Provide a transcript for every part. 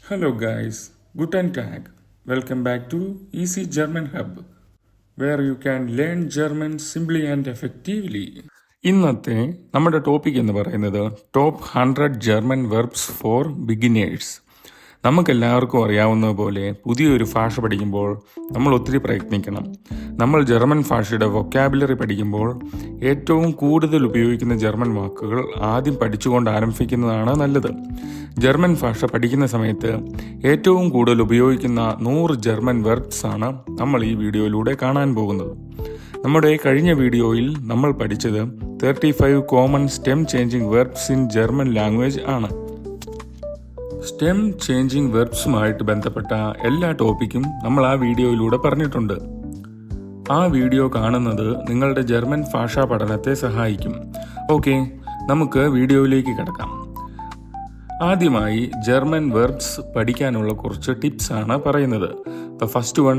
Hello guys, Guten Tag. Welcome back to Easy German Hub, where you can learn German simply and effectively. ഇന്നത്തെ നമ്മുടെ topic എന്ന് പറയുന്നത് top 100 German verbs for beginners. നമുക്കെല്ലാവർക്കും അറിയാവുന്ന പോലെ പുതിയൊരു ഭാഷ പഠിക്കുമ്പോൾ നമ്മൾ ഒത്തിരി പ്രയത്നിക്കണം. നമ്മൾ ജർമ്മൻ ഭാഷയുടെ വൊക്കാബുലറി പഠിക്കുമ്പോൾ ഏറ്റവും കൂടുതൽ ഉപയോഗിക്കുന്ന ജർമ്മൻ വാക്കുകൾ ആദ്യം പഠിച്ചുകൊണ്ട് ആരംഭിക്കുന്നതാണ് നല്ലത്. ജർമ്മൻ ഭാഷ പഠിക്കുന്ന സമയത്ത് ഏറ്റവും കൂടുതൽ ഉപയോഗിക്കുന്ന 100 ജർമ്മൻ വെർബ്സ് ആണ് നമ്മൾ ഈ വീഡിയോയിലൂടെ കാണാൻ പോകുന്നത്. നമ്മുടെ കഴിഞ്ഞ വീഡിയോയിൽ നമ്മൾ പഠിച്ചത് 35 common stem changing verbs in German language ആണ്. സ്റ്റെം ചേഞ്ചിങ് വെർബ്സുമായിട്ട് ബന്ധപ്പെട്ട എല്ലാ ടോപ്പിക്കും നമ്മൾ ആ വീഡിയോയിലൂടെ പറഞ്ഞിട്ടുണ്ട്. ആ വീഡിയോ കാണുന്നത് നിങ്ങളുടെ ജർമ്മൻ ഭാഷാ പഠനത്തെ സഹായിക്കും. ഓക്കെ, നമുക്ക് വീഡിയോയിലേക്ക് കിടക്കാം. ആദ്യമായി ജർമ്മൻ വെർബ്സ് പഠിക്കാനുള്ള കുറച്ച് ടിപ്സ് ആണ് പറയുന്നത്. ഫസ്റ്റ് വൺ,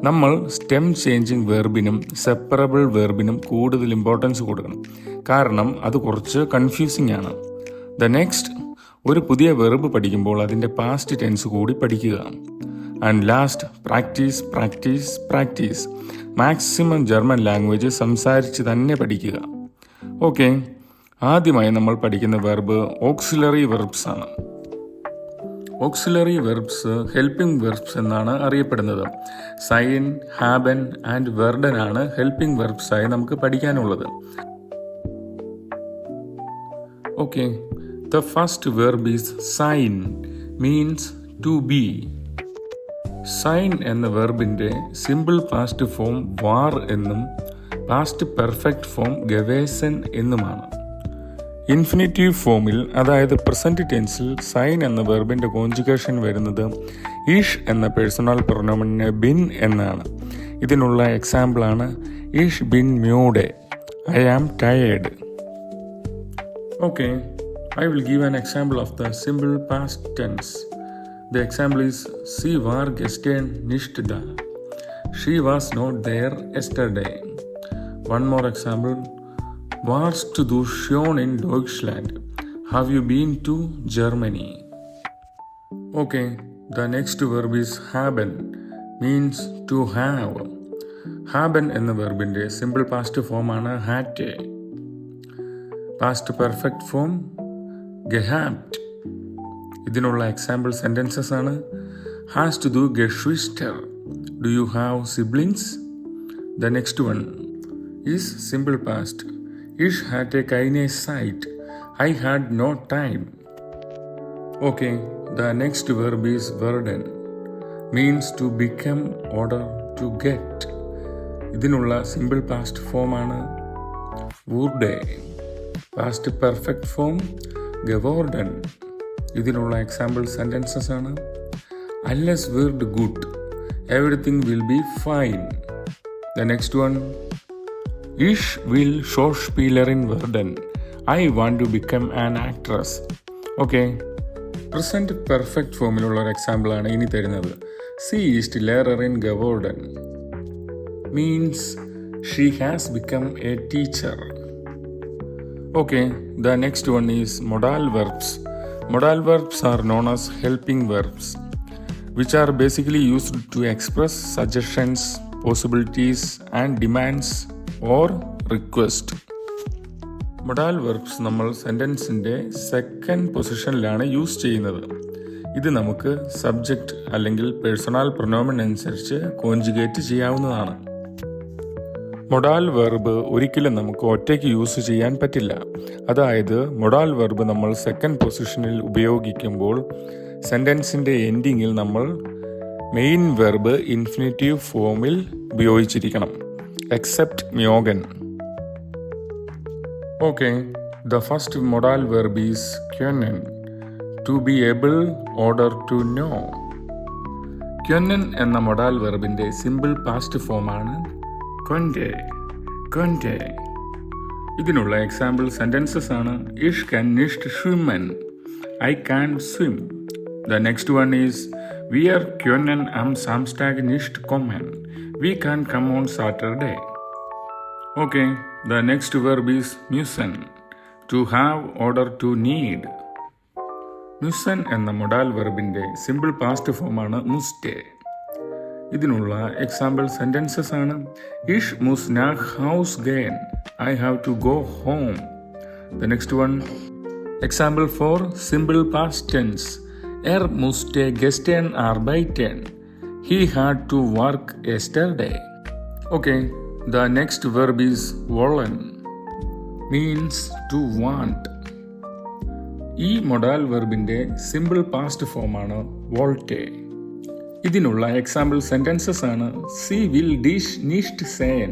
നമ്മൾ സ്റ്റെം ചേഞ്ചിങ് വെർബിനും സെപ്പറബിൾ വെർബിനും കൂടുതൽ ഇമ്പോർട്ടൻസ് കൊടുക്കണം. കാരണം അത് കുറച്ച് കൺഫ്യൂസിംഗ് ആണ്. നെക്സ്റ്റ്, ഒരു പുതിയ വെർബ് പഠിക്കുമ്പോൾ അതിൻ്റെ പാസ്റ്റ് ടെൻസ് കൂടി പഠിക്കുക. And last, practice practice practice. Maximum German language സംസാരിച്ച് തന്നെ പഠിക്കുക. ഓക്കെ, ആദ്യമായി നമ്മൾ പഠിക്കുന്ന വെർബ് ഓക്സിലറി വെർബ്സ് ആണ്. ഓക്സിലറി വെർബ്സ് ഹെൽപ്പിംഗ് വെർബ്സ് എന്നാണ് അറിയപ്പെടുന്നത്. സൈൻ, ഹാബൻ ആൻഡ് വെർഡൻ ആണ് ഹെൽപ്പിംഗ് വെർബ്സായി നമുക്ക് പഠിക്കാനുള്ളത്. Okay, the first verb is sign, means to be. Sign എന്ന വെർബിൻ്റെ സിമ്പിൾ പാസ്റ്റ് ഫോം വാർ എന്നും പാസ്റ്റ് പെർഫെക്റ്റ് ഫോം gewesen എന്നുമാണ്. ഇൻഫിനിറ്റീവ് ഫോമിൽ, അതായത് പ്രസന്റ് ടെൻസിൽ സൈൻ എന്ന വെർബിൻ്റെ കോൺജുഗേഷൻ വരുന്നത് ഈഷ് എന്ന പേഴ്സണൽ പ്രൊനൗമിന് ബിൻ എന്നാണ്. ഇതിനുള്ള എക്സാമ്പിളാണ് ഈഷ് ബിൻ മ്യൂഡെ, I am tired. Okay, I will give an example of the simple past tense. The example is Sie war gestern nicht da. She was not there yesterday. One more example. Warst du schon in Deutschland? Have you been to Germany? Okay, the next verb is haben, means to have. Haben എന്ന വെർബിൻ്റെ simple past form ആണ് hatte. Past perfect form gehabt. ഇതിനുള്ള example sentences ആണ് Hast du Geschwister? Do you have siblings? The next one is simple past. Ich hatte keine Zeit. I had no time. Okay, the next verb is werden, means to become or to get. ഇതിനുള്ള simple past form ആണ് wurde. Past perfect form geworden. ഇതിനുള്ള example sentences ആണ് Alles wird gut. Everything will be fine. The next one, Ich will Schauspielerin werden. I want to become an actress. Okay, present perfect ഫോമിലുള്ള ഒരു example ആണ് ഇനി തരുന്നത്. Sie ist Lehrerin geworden, means she has become a teacher. Okay, the next one is modal verbs. Modal verbs are known as helping verbs, which are basically used to express suggestions, possibilities, and demands or request. Modal verbs നമ്മൾ സെൻറ്റൻസിൻ്റെ second പൊസിഷനിലാണ് use ചെയ്യുന്നത്. ഇത് നമുക്ക് subject അല്ലെങ്കിൽ personal pronoun അനുസരിച്ച് conjugate ചെയ്യാവുന്നതാണ്. Modal verb ഒരിക്കലും നമുക്ക് ഒറ്റയ്ക്ക് യൂസ് ചെയ്യാൻ പറ്റില്ല. അതായത് മൊഡാൽ വെർബ് നമ്മൾ സെക്കൻഡ് പൊസിഷനിൽ ഉപയോഗിക്കുമ്പോൾ സെൻറ്റൻസിൻ്റെ എൻഡിങ്ങിൽ നമ്മൾ മെയിൻ വെർബ് ഇൻഫിനിറ്റീവ് ഫോമിൽ ഉപയോഗിച്ചിരിക്കണം, എക്സെപ്റ്റ് മ്യോഗൻ. Okay, the first modal verb is kennen, to be able order to know. kennen എന്ന മൊഡാൽ വെർബിൻ്റെ സിമ്പിൾ പാസ്റ്റ് ഫോമാണ് könnte. ഇതിനുള്ള എക്സാമ്പിൾ സെൻറ്റൻസസ് ആണ് Ich kann nicht schwimmen. I can swim. The next one is Wir können am Samstag nicht kommen. We can come on Saturday. Okay, the next verb is müssen, to have or to need. müssen എന്ന modal വെർബിൻ്റെ simple past ഫോമാണ് musste. ഇതിനുള്ള example sentences ആണ് Ich muss nach Haus gehen. I have to go home. The next one, example for simple past tense. Musste gestern arbeiten. He had to work yesterday. Okay, the next verb is wollen. Means to want. ഈ modal വെർബിൻ്റെ simple past ഫോമാണ് വോൾട്ടെ. ഇതിനുള്ള example sentences ആണ് സി വിൽ ഡിഷ് നിഷ്ട് സേൻ.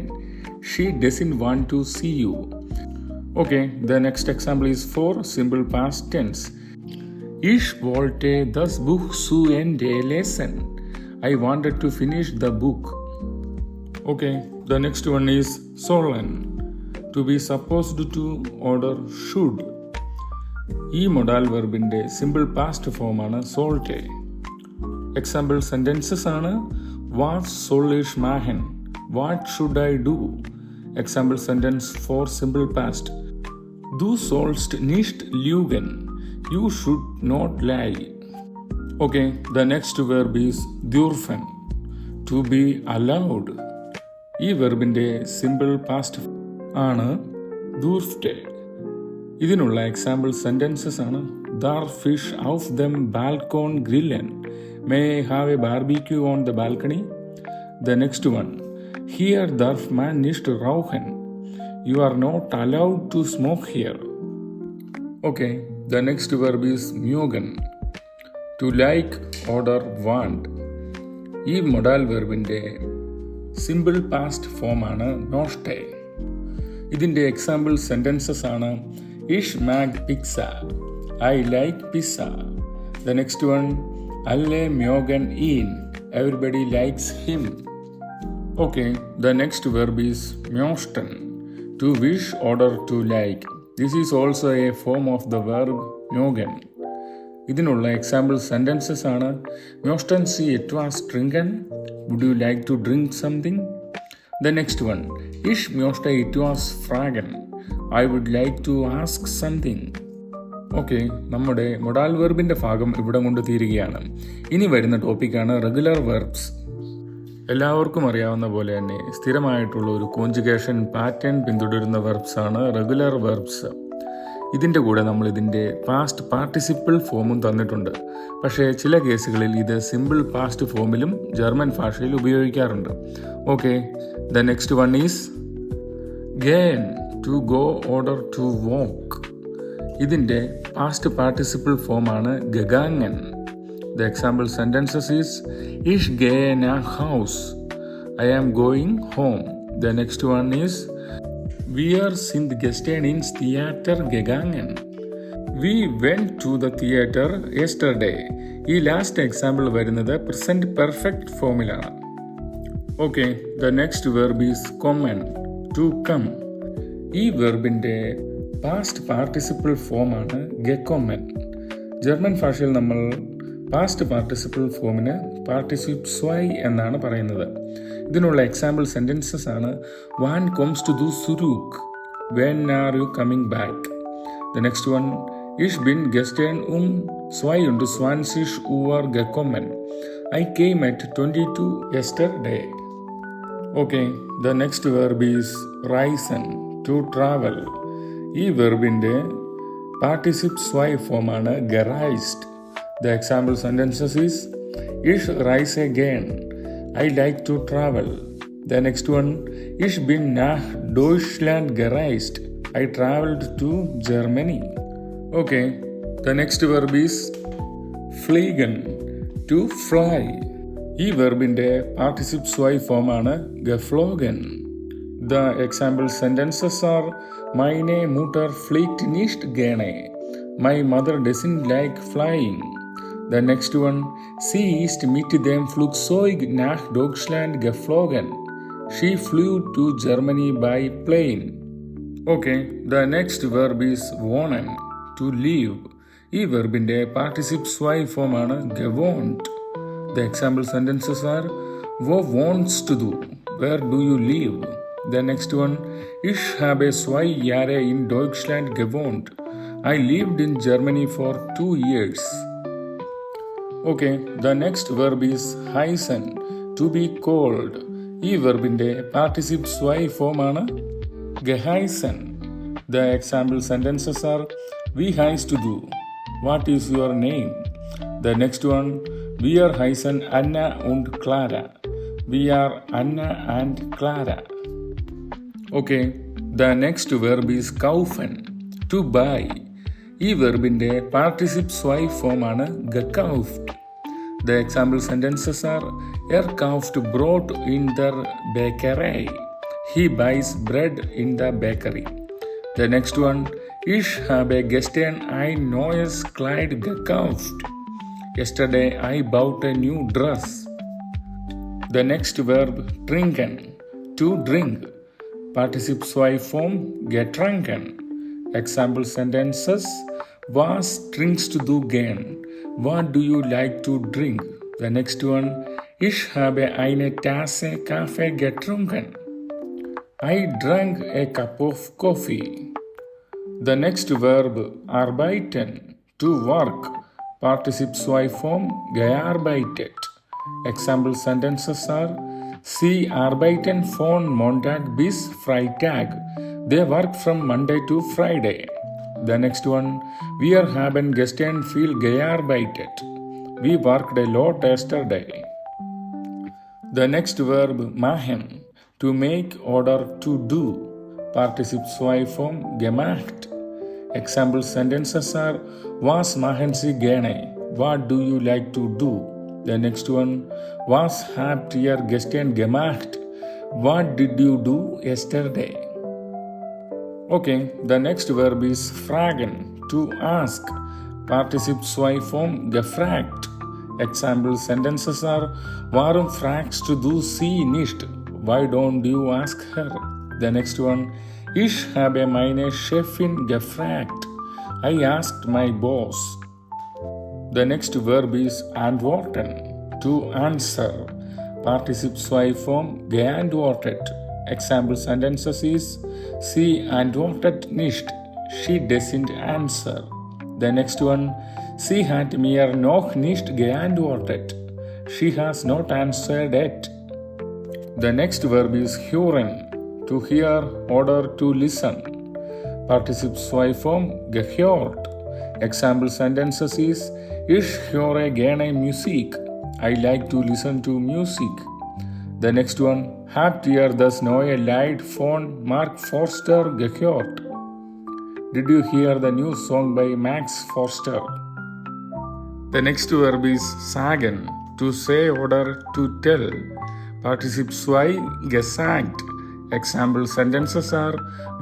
She doesn't want to see you. Okay, the next example is for simple past tense. Ich wollte das Buch zu Ende lesen. I wanted to finish the book. Okay, the next one is sollen. To be supposed to order should. ഈ modal വെർബിൻ്റെ simple past ഫോമാണ് സോൾട്ടെ. Example sentences ആണ് വാട്ട് soll ich machen? What should I do? Example sentence for simple past. Du sollst nicht lügen. You should not lie. Okay, the next verb is dürfen. To be allowed. ഈ വെർബിൻ്റെ simple past ആണ് durfte. ഇതിനുള്ള example sentences ആണ് darf ich auf dem Balkon grillen? May I have a barbecue on the balcony? The next one, hier darf man nicht rauchen. You are not allowed to smoke here. Okay, the next verb is mögen. To like or want. ഈ modal വെർബിൻ്റെ simple past ഫോമാണ് നോഷ്ടെ. ഇതിൻ്റെ example sentences ആണ് Ich mag Pizza. I like pizza. The next one, alle mögen ihn. Everybody likes him. Okay, the next verb is möchten. To wish or to like. This is also a form of the verb mögen. ഇതിനുള്ള example sentences ആണ് möchten Sie etwas trinken? Would you like to drink something? The next one, Ich möchte etwas fragen. I would like to ask something. Okay, നമ്മുടെ modal വെർബിൻ്റെ ഭാഗം ഇവിടെ കൊണ്ട് തീരുകയാണ്. ഇനി വരുന്ന ടോപ്പിക്കാണ് റെഗുലർ വെർബ്സ്. എല്ലാവർക്കും അറിയാവുന്ന പോലെ തന്നെ സ്ഥിരമായിട്ടുള്ള ഒരു കോഞ്ചുഗേഷൻ പാറ്റേൺ പിന്തുടരുന്ന വെർബ്സ് ആണ് റെഗുലർ വെർബ്സ്. ഇതിൻ്റെ കൂടെ നമ്മൾ ഇതിൻ്റെ പാസ്റ്റ് പാർട്ടിസിപ്പിൾ ഫോമും തന്നിട്ടുണ്ട്. പക്ഷേ ചില കേസുകളിൽ ഇത് സിമ്പിൾ പാസ്റ്റ് ഫോമിലും ജർമ്മൻ ഭാഷയിൽ ഉപയോഗിക്കാറുണ്ട്. Okay, the next one is gehen. To go or to walk. ഇതിൻ്റെ പാസ്റ്റ് പാർട്ടിസിപ്പിൾ ഫോമാണ് gegangen. The example sentences is Ich gehe nach Haus. I am going home. The next one is Wir sind gestern ins Theater gegangen. We went to the theater yesterday. ഈ last example വരുന്നത് present perfect ഫോമിലാണ്. Okay, the next verb is kommen. To come. ഈ വെർബിൻ്റെ past participle ഫോമാണ് gekommen. German ഭാഷയിൽ നമ്മൾ past participle ഫോമിന് പാർട്ടിസിപ്പ് സ്വൈ എന്നാണ് പറയുന്നത്. ഇതിനുള്ള എക്സാമ്പിൾ സെൻറ്റൻസസ് ആണ് wann kommst du zurück? When are you coming back? The next one, Ich bin gestern 22 Uhr gekommen. I came at 22 yesterday. Okay, the next verb is reisen. To travel. ഈ വെർബിൻ്റെ പാർട്ടിസിപ്പ് സ്വൈ ഫോമാണ് gereist. The example sentences is Ich reise gern. I like to travel. The next one, Ich bin nach Deutschland gereist. I traveled to Germany. Okay, the next verb is fliegen. To fly. ഈ വെർബിൻ്റെ പാർട്ടിസിപ്പ് സ്വൈ ഫോമാണ് geflogen. The example sentences are Meine Mutter fliegt nicht gerne. My mother doesn't like flying. The next one, sie ist mit dem Flugzeug nach Deutschland geflogen. She flew to Germany by plane. Okay, the next verb is wohnen. To live. ഈ വെർബിൻ്റെ പാർട്ടിസിപ്പ് സ്വൈ ഫോമാണ് gewohnt. The example sentences are Wo wohnst du? Where do you live? The next one, Ich habe 2 Jahre in Deutschland gewohnt. I lived in Germany for 2 years. Okay, the next verb is heißen, to be cold. ഈ വെർബിൻ്റെ പാർട്ടിസിപ്പ് സ്വൈ ഫോമാണ് geheißen. The example sentences are: We heist to do. What is your name? The next one: Wir heißen Anna und Clara. We are Anna and Clara. Okay, the next verb is kaufen, to buy. ഈ വെർബിൻ്റെ പാർട്ടിസിപ്പ് സ്വൈ ഫോമാണ് gekauft. The example sentences are: kauft Brot in der Bäckerei. He buys bread in the bakery. The next one: Ich habe gestern ein neues Kleid gekauft. Yesterday I bought a new dress. The next verb trinken, to drink. Participle zwei form getrunken. Example sentences: Was trinkst du gern? What do you like to drink? The next one: Ich habe eine Tasse Kaffee getrunken. I drank a cup of coffee. The next verb arbeiten, to work. Participle zwei form gearbeitet. Example sentences are: Sie arbeiten von Montag bis Freitag. They work from Monday to Friday. The next one: Wir haben gestern viel gearbeitet. We worked a lot yesterday. The next verb machen, to make, order, to do. Participle zwei form gemacht. Example sentences are: Was machen Sie gerne? What do you like to do? The next one: Was habt ihr gestern gemacht? What did you do yesterday? Okay, the next verb is fragen, to ask. Participle zwei form gefragt. Example sentences are: Warum fragst du sie nicht? Why don't you ask her? The next one: Ich habe meine Chefin gefragt. I asked my boss. The next verb is antworten, to answer. Participle zwei form geantwortet. Example sentences is: Sie antwortet nicht. She doesn't answer. The next one: Sie hat mir noch nicht geantwortet. She has not answered yet. The next verb is hören, to hear, order, to listen. Participle zwei form gehört. Example sentences is: Ich höre gerne Musik. I like to listen to music. The next one: Habt ihr das neue Lied von Mark Forster gehört? Did you hear the new song by Max Forster? The next verb is sagen, to say, order, to tell. Participle zwei gesagt. Example sentences are: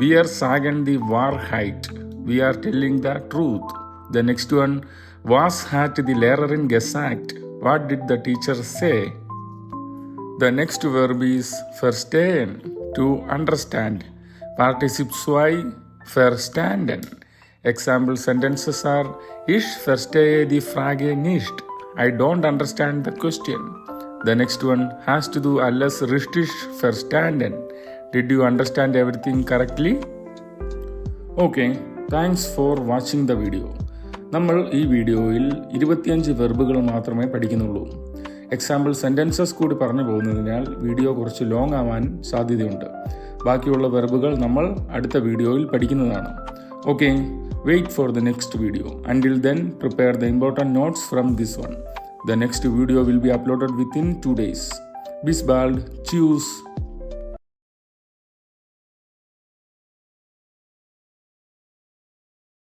Wir sagen die Wahrheit. We are telling the truth. The next one: Was hat die Lehrerin gesagt? What did the teacher say? The next verb is verstehen, to understand. Participle zwei verstanden. Example sentences are: Ich verstehe die Frage nicht. I don't understand the question. The next one has to do alles richtig verstanden. Did you understand everything correctly? Okay, thanks for watching the video. നമ്മൾ ഈ വീഡിയോയിൽ 25 വെർബുകൾ മാത്രമേ പഠിക്കുന്നുള്ളൂ. Example sentences കൂടി പറഞ്ഞു പോകുന്നതിനാൽ video കുറച്ച് long ആവാൻ സാധ്യതയുണ്ട്. ബാക്കിയുള്ള വെർബുകൾ നമ്മൾ അടുത്ത വീഡിയോയിൽ പഠിക്കുന്നതാണ്. Okay, wait for the next video. Until then, prepare the important notes from this one. The next video will be uploaded within 2 days. Bis bald. Tschüss.